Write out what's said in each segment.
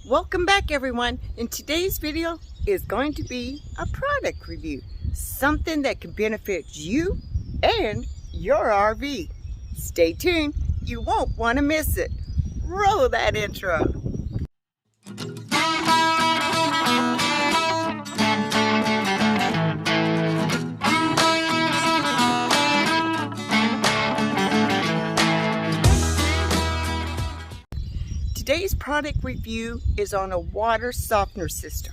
Welcome back everyone. In today's video is going to be a product review. Something that can benefit you and your RV. Stay tuned, you won't want to miss it. Roll that intro. Today's product review is on a water softener system.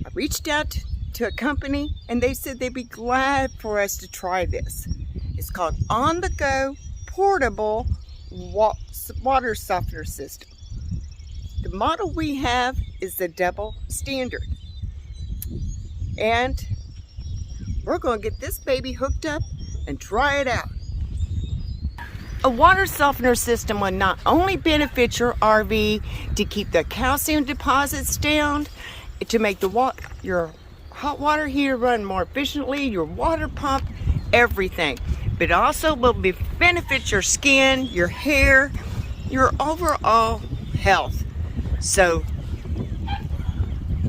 I reached out to a company and they said they'd be glad for us to try this. It's called On The Go Portable Water Softener System. The model we have is the double standard. And we're going to get this baby hooked up and try it out. A water softener system will not only benefit your RV to keep the calcium deposits down, to make your hot water heater run more efficiently, your water pump, everything. But also will benefit your skin, your hair, your overall health. So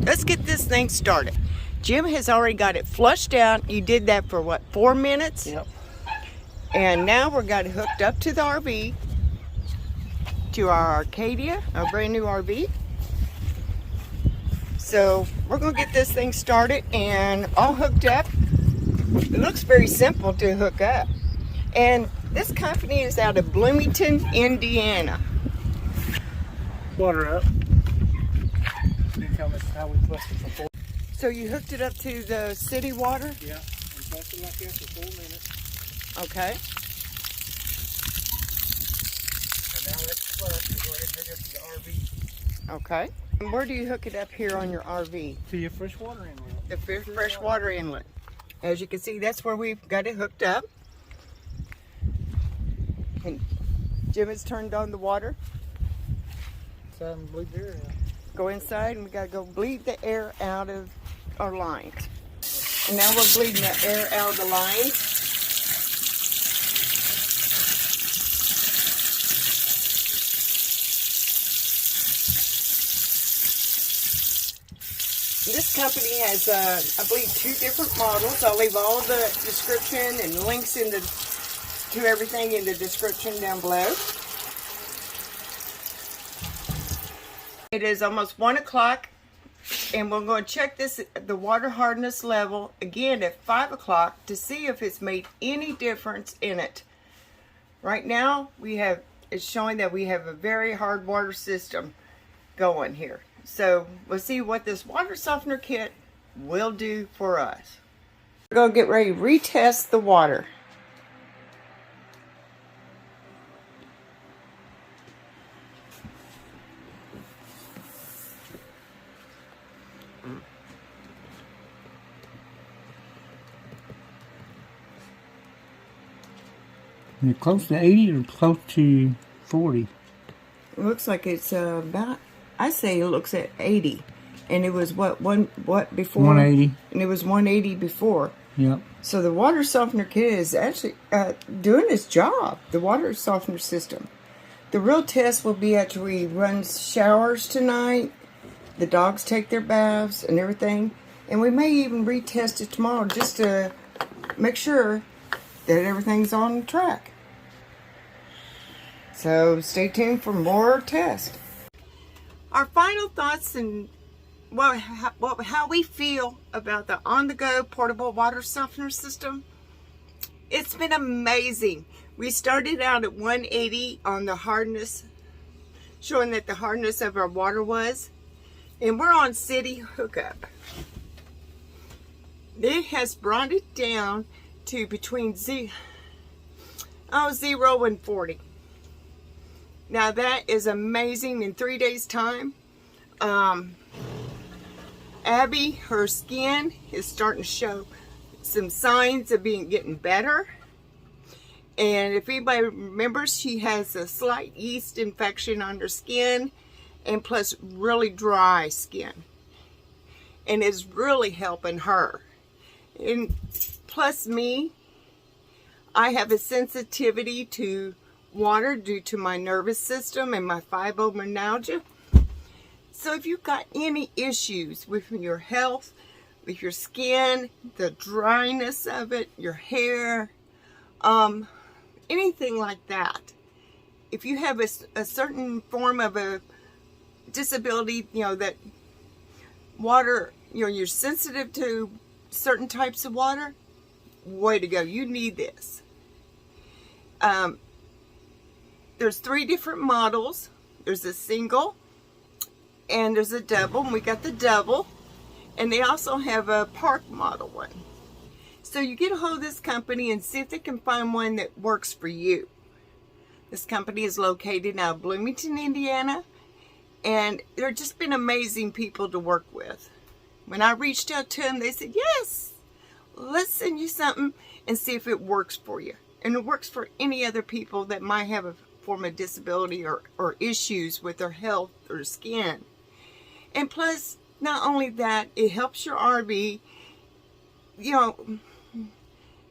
let's get this thing started. Jim has already got it flushed out. You did that for what, 4 minutes? Yep. And now we're got it hooked up to the RV, to our Arcadia, our brand new RV. So we're gonna get this thing started and all hooked up. It looks very simple to hook up. And this company is out of Bloomington, Indiana. Water up. You tell us how we flushed it before. So you hooked it up to the city water? Yeah, and flushed it like that for 4 minutes. Okay. And now that's flushed. We go ahead and hook it up to the RV. Okay. And where do you hook it up here on your RV? To your fresh water inlet. The fresh water inlet. As you can see, that's where we've got it hooked up. And Jim has turned on the water. Inside and bleed the air out. Go Inside and we gotta go bleed the air out of our lines. And now we're bleeding the air out of the lines. This company has, I believe, 2 different models. I'll leave all the description and links to everything in the description down below. It is almost 1 o'clock, and we're going to check the water hardness level again at 5 o'clock to see if it's made any difference in it. Right now, it's showing that we have a very hard water system going here. So we'll see what this water softener kit will do for us. We're going to get ready to retest the water. You're close to 80 or close to 40? It looks like it's about, I say it looks at 80. And it was what before? 180. And it was 180 before. Yep. So the water softener kit is actually doing its job, the water softener system. The real test will be after we run showers tonight, the dogs take their baths and everything. And we may even retest it tomorrow just to make sure that everything's on track. So stay tuned for more tests. Our final thoughts and how we feel about the on-the-go portable water softener system. It's been amazing. We started out at 180 on the hardness, showing that the hardness of our water was, and we're on city hookup. It has brought it down to between 0 and 40. Now that is amazing. In 3 days time, Abby, her skin is starting to show some signs of getting better. And if anybody remembers, she has a slight yeast infection on her skin and plus really dry skin. And it's really helping her. And plus me, I have a sensitivity to water due to my nervous system and my fibromyalgia. So if you've got any issues with your health, with your skin, the dryness of it, your hair, anything like that, if you have a certain form of a disability, that water, you're sensitive to certain types of water, way to go. You need this. There's 3 different models. There's a single and there's a double, and we got the double, and they also have a park model one. So you get a hold of this company and see if they can find one that works for you. This company is located out of Bloomington, Indiana, and they've just been amazing people to work with. When I reached out to them, they said, yes, let's send you something and see if it works for you. And it works for any other people that might have a form of disability or issues with their health or skin. And plus, not only that, it helps your RV.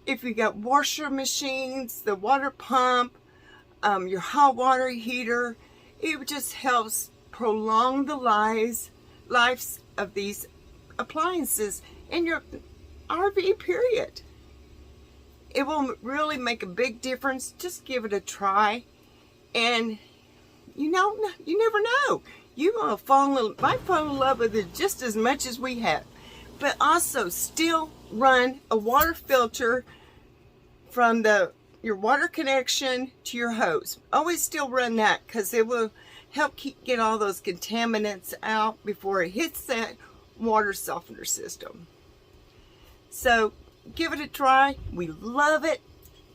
If you got washer machines, the water pump, your hot water heater, it just helps prolong the lives of these appliances in your RV, period. It will really make a big difference. Just give it a try, and you never know. You might fall in love with it just as much as we have. But also get a water filter from your water connection to your hose. Always still run that, because it will help get all those contaminants out before it hits that water softener system. So give it a try. We love it,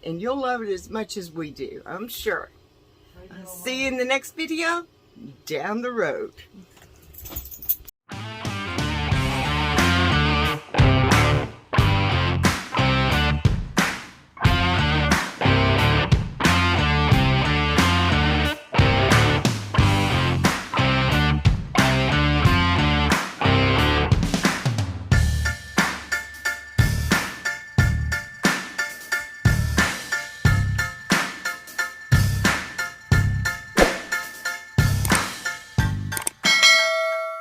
and you'll love it as much as we do, I'm sure. I'll see you in the next video down the road.